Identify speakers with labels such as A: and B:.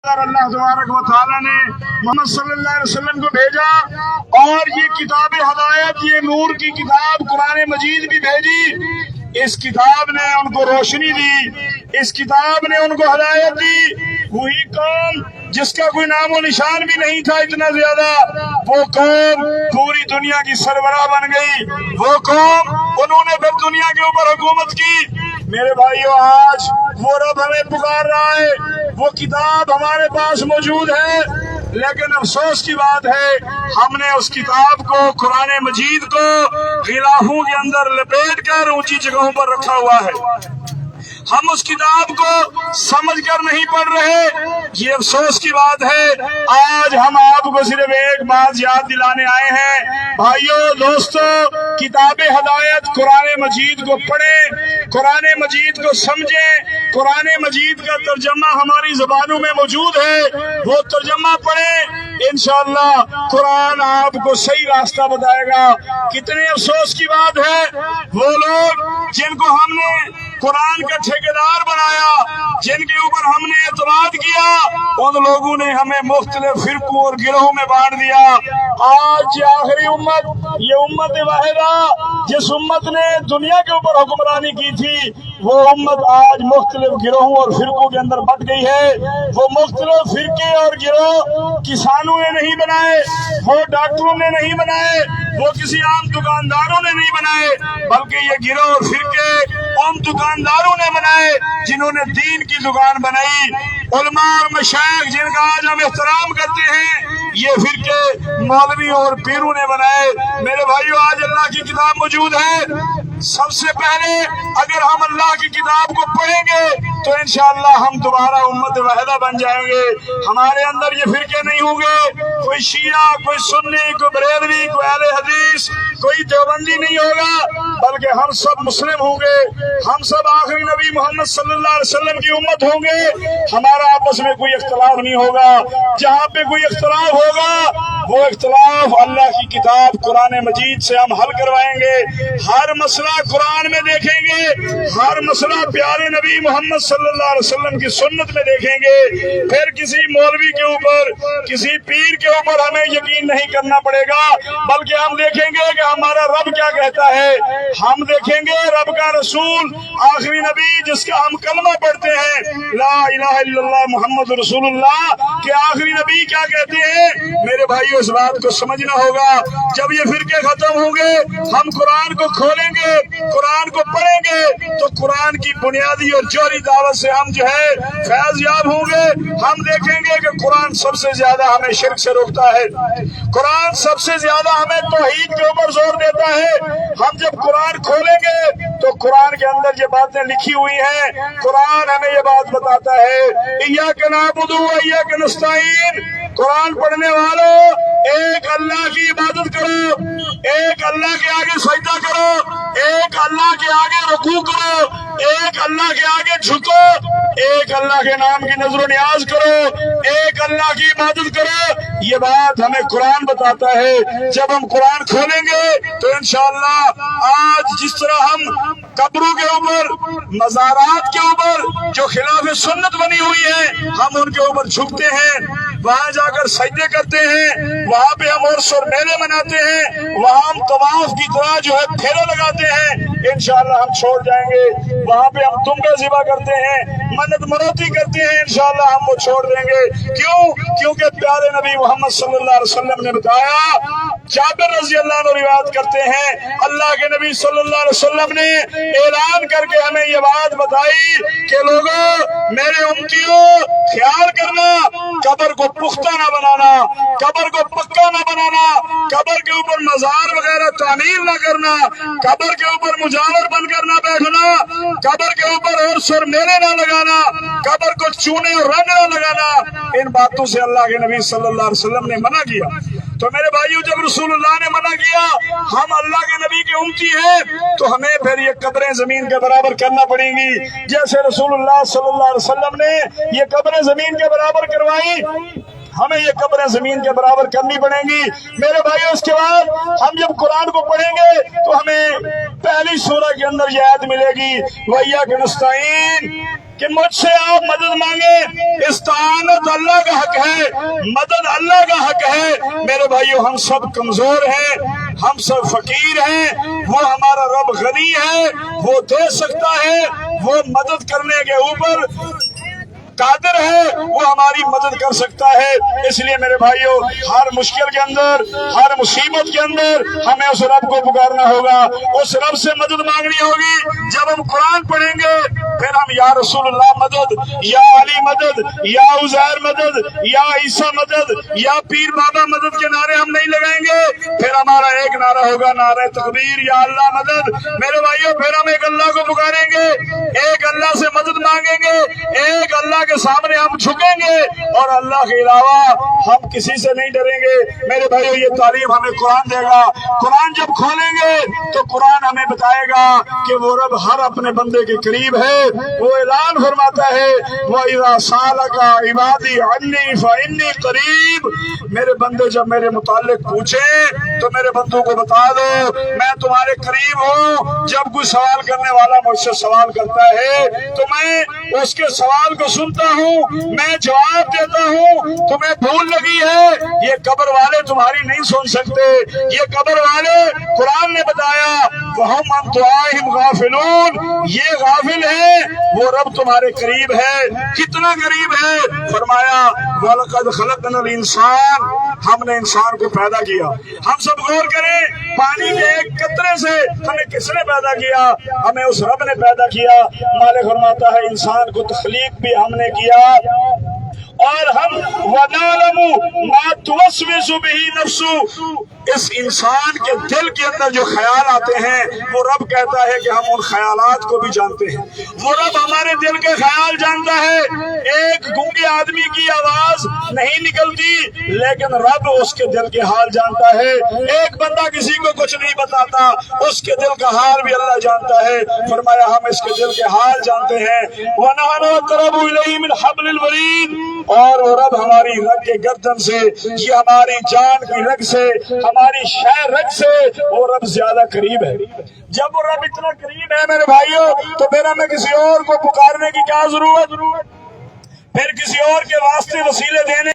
A: اللہ تبارک و تعالیٰ نے محمد صلی اللہ علیہ وسلم کو بھیجا اور یہ کتاب ہدایت، یہ نور کی کتاب قرآن مجید بھی بھیجی۔ اس کتاب نے ان کو روشنی دی، اس کتاب نے ان کو ہدایت دی۔ وہی قوم جس کا کوئی نام و نشان بھی نہیں تھا اتنا زیادہ، وہ قوم پوری دنیا کی سربراہ بن گئی۔ وہ قوم انہوں نے پھر دنیا کے اوپر حکومت کی۔ میرے بھائیو، آج وہ رب ہمیں پکار رہا ہے، وہ کتاب ہمارے پاس موجود ہے، لیکن افسوس کی بات ہے ہم نے اس کتاب کو، قرآن مجید کو غلافوں کے اندر لپیٹ کر اونچی جگہوں پر رکھا ہوا ہے۔ ہم اس کتاب کو سمجھ کر نہیں پڑھ رہے۔ یہ افسوس کی بات ہے۔ آج ہم آپ کو صرف ایک بات یاد دلانے آئے ہیں، بھائیو دوستو، کتاب ہدایت قرآن مجید کو پڑھیں، قرآن مجید کو سمجھیں۔ قرآن مجید کا ترجمہ ہماری زبانوں میں موجود ہے، وہ ترجمہ پڑھیں، انشاءاللہ قرآن آپ کو صحیح راستہ بتائے گا۔ کتنے افسوس کی بات ہے، وہ لوگ جن کو ہم نے قرآن کا ٹھیکیدار بنایا، جن کے اوپر ہم نے اعتماد کیا، ان لوگوں نے ہمیں مختلف فرقوں اور گروہوں میں بانٹ دیا۔ آج یہ آخری امت، یہ امت واحدہ جس امت نے دنیا کے اوپر حکمرانی کی تھی، وہ امت آج مختلف گروہوں اور فرقوں کے اندر بٹ گئی ہے۔ وہ مختلف فرقے اور گروہ کسانوں نے نہیں بنائے، وہ ڈاکٹروں نے نہیں بنائے، وہ کسی عام دکانداروں نے نہیں بنائے، بلکہ یہ گروہ اور فرقے عام دکانداروں نے بنائے، جنہوں نے دین کی دکان بنائی۔ علماء اور مشائخ جن کا آج ہم احترام کرتے ہیں، یہ فرقے مولویوں اور پیروں نے بنائے۔ میرے بھائیو، آج اللہ کی کتاب موجود ہے۔ سب سے پہلے اگر ہم اللہ کی کتاب کو پڑھیں گے تو انشاءاللہ ہم دوبارہ امت واحدہ بن جائیں گے۔ ہمارے اندر یہ فرقے نہیں ہوں گے، کوئی شیعہ، کوئی سنی، کوئی بریلوی، کوئی اہل حدیث، کوئی دیوبندی نہیں ہوگا، بلکہ ہم سب مسلم ہوں گے۔ ہم سب آخری نبی محمد صلی اللہ علیہ وسلم کی امت ہوں گے۔ ہمارا آپس میں کوئی اختلاف نہیں ہوگا۔ جہاں پہ کوئی اختلاف ہوگا، وہ اختلاف اللہ کی کتاب قرآن مجید سے ہم حل کروائیں گے۔ ہر مسئلہ قرآن میں دیکھیں گے، ہر مسئلہ پیارے نبی محمد صلی اللہ علیہ وسلم کی سنت میں دیکھیں گے۔ پھر کسی مولوی کے اوپر، کسی پیر کے اوپر ہمیں یقین نہیں کرنا پڑے گا، بلکہ ہم دیکھیں گے کہ ہمارا رب کیا کہتا ہے۔ ہم دیکھیں گے رب کا رسول، آخری نبی جس کا ہم کلمہ پڑھتے ہیں، لا الہ الا اللہ محمد رسول اللہ، کہ آخری نبی کیا کہتے ہیں۔ میرے بھائیو، اس بات کو سمجھنا ہوگا۔ جب یہ فرقے ختم ہوں گے، ہم قرآن کو کھولیں گے، قرآن کو پڑھیں گے، تو قرآن کی بنیادی اور جوہری دعوت سے ہم جو ہے فیض یاب ہوں گے۔ ہم دیکھیں گے کہ قرآن سب سے زیادہ ہمیں شرک سے روکتا ہے، قرآن سب سے زیادہ ہمیں توحید کے اوپر زور دیتا ہے۔ ہم جب قرآن کھولیں گے تو قرآن کے اندر یہ باتیں لکھی ہوئی ہیں۔ قرآن ہمیں یہ بات بتاتا ہے، ایاک نعبد و ایاک نستعین، قرآن پڑھنے والوں ایک اللہ کی عبادت کرو، ایک اللہ کے آگے سجدہ کرو، ایک اللہ کے آگے رکوع کرو، ایک اللہ کے آگے جھکو، ایک اللہ کے نام کی نظر و نیاز کرو، ایک اللہ کی عبادت کرو۔ یہ بات ہمیں قرآن بتاتا ہے۔ جب ہم قرآن کھولیں گے تو انشاءاللہ آج جس طرح ہم قبروں کے اوپر، مزارات کے اوپر جو خلاف سنت بنی ہوئی ہے، ہم ان کے اوپر جھکتے ہیں، وہاں جا کر سجدے کرتے ہیں، وہاں پہ ہم عرس اور میلے مناتے ہیں، وہاں ہم طواف کی طرح جو ہے پھیرے لگاتے ہیں، انشاءاللہ ہم چھوڑ جائیں گے۔ وہاں پہ ہم تمبے ذبح کرتے ہیں، منت منوتی کرتے ہیں، انشاءاللہ ہم وہ چھوڑ دیں گے۔ کیونکہ پیارے نبی محمد صلی اللہ علیہ وسلم نے بتایا، جابر رضی اللہ عنہ روایت کرتے ہیں، اللہ کے نبی صلی اللہ علیہ وسلم نے اعلان کر کے ہمیں یہ بات بتائی کہ لوگوں، میرے امتیوں، خیال کرنا، قبر کو پختہ نہ بنانا، قبر کو پکا نہ بنانا، قبر کے اوپر مزار وغیرہ تعمیر نہ کرنا، قبر کے اوپر مجاور بن کر نہ بیٹھنا، قبر کے اوپر عرس اور میلے نہ لگانا، قبر کو چونے اور رنگ نہ لگانا۔ ان باتوں سے اللہ کے نبی صلی اللہ علیہ وسلم نے منع کیا۔ تو میرے بھائیو، جب رسول اللہ نے منع کیا، ہم اللہ کے نبی کے امتی ہیں، تو ہمیں پھر یہ قبریں زمین کے برابر کرنا پڑیں گی۔ جیسے رسول اللہ صلی اللہ علیہ وسلم نے یہ قبریں زمین کے برابر کروائی، ہمیں یہ قبریں زمین کے برابر کرنی پڑیں گی۔ میرے بھائیو، اس کے بعد ہم جب قرآن کو پڑھیں گے تو ہمیں پہلی سورہ کے اندر یہ آیت ملے گی، وَإِيَّاكَ نَسْتَعِينُ، کہ مجھ سے آپ مدد مانگے، استعانت اللہ کا حق ہے، مدد اللہ کا حق ہے۔ میرے بھائیو ہم سب کمزور ہیں، ہم سب فقیر ہیں، وہ ہمارا رب غنی ہے، وہ دے سکتا ہے، وہ مدد کرنے کے اوپر قادر ہے، وہ ہماری مدد کر سکتا ہے۔ اس لیے میرے بھائیو ہر مشکل کے اندر، ہر مصیبت کے اندر ہمیں اس رب کو پکارنا ہوگا، اس رب سے مدد مانگنی ہوگی۔ جب ہم قرآن پڑھیں گے پھر ہم یا رسول اللہ مدد، یا علی مدد، یا عزیر مدد، یا عیسیٰ مدد، یا پیر بابا مدد کے نعرے ہم نہیں لگائیں گے، پھر ہمارا ایک نعرہ ہوگا نعرہ تکبیر، یا اللہ مدد۔ میرے بھائیو پھر ہم ایک اللہ کو پکاریں گے، ایک اللہ سے مدد مانگیں گے، ایک اللہ کے سامنے ہم جھکیں گے، اور اللہ کے علاوہ ہم کسی سے نہیں ڈریں گے۔ میرے بھائیو یہ تعلیم ہمیں قرآن دے گا۔ قرآن جب کھولیں گے تو قرآن ہمیں بتائے گا کہ وہ رب ہر اپنے بندے کے قریب ہے۔ وہ اعلان فرماتا ہے وَإِذَا سَأَلَكَ عِبَادِي عَنِّي فَإِنِّي قَرِيبٌ، میرے بندے جب میرے متعلق پوچھیں تو میرے بندوں کو بتا دو میں تمہارے قریب ہوں۔ جب کوئی سوال کرنے والا مجھ سے سوال کرتا ہے تو میں اس کے سوال کو سنتا ہوں، میں جواب دیتا ہوں۔ تمہیں بھول لگی ہے، یہ قبر والے تمہاری نہیں سن سکتے، یہ قبر والے قرآن نے بتایا وَهُمْ عَنْ دُعَائِهِمْ غَافِلُونَ، یہ غافل ہے، وہ رب تمہارے قریب ہے۔ کتنا قریب ہے؟ فرمایا وَلَقَدْ خَلَقْنَا الْإِنسَانَ، ہم نے انسان کو پیدا کیا۔ ہم سب غور کریں، پانی کے ایک قطرے سے ہمیں کس نے پیدا کیا؟ ہمیں اس رب نے پیدا کیا۔ مالک فرماتا ہے انسان کو تخلیق بھی ہم نے کیا، اور ہم وَنَعْلَمُ مَا تُوَسْوِسُ بِهِ نَفْسُهُ، اس انسان کے دل کے اندر جو خیال آتے ہیں وہ رب کہتا ہے کہ ہم ان خیالات کو بھی جانتے ہیں۔ وہ رب ہمارے دل کے خیال جانتا ہے۔ ایک گونگے آدمی کی آواز نہیں نکلتی لیکن رب اس کے دل کے حال جانتا ہے۔ ایک بندہ کسی کو کچھ نہیں بتاتا، اس کے دل کا حال بھی اللہ جانتا ہے۔ فرمایا ہم اس کے دل کے حال جانتے ہیں۔ وَنَحْنُ أَقْرَبُ إِلَيْهِ مِنْ حَبْلِ الْوَرِيدِ، اور وہ رب ہماری رگ کے گردن سے، یہ ہماری جان کی رگ سے، ہماری شہ رگ سے وہ رب زیادہ قریب ہے۔ جب وہ رب اتنا قریب ہے میرے بھائیوں تو پھر ہمیں کسی اور کو پکارنے کی کیا ضرورت؟ پھر کسی اور کے واسطے وسیلے دینے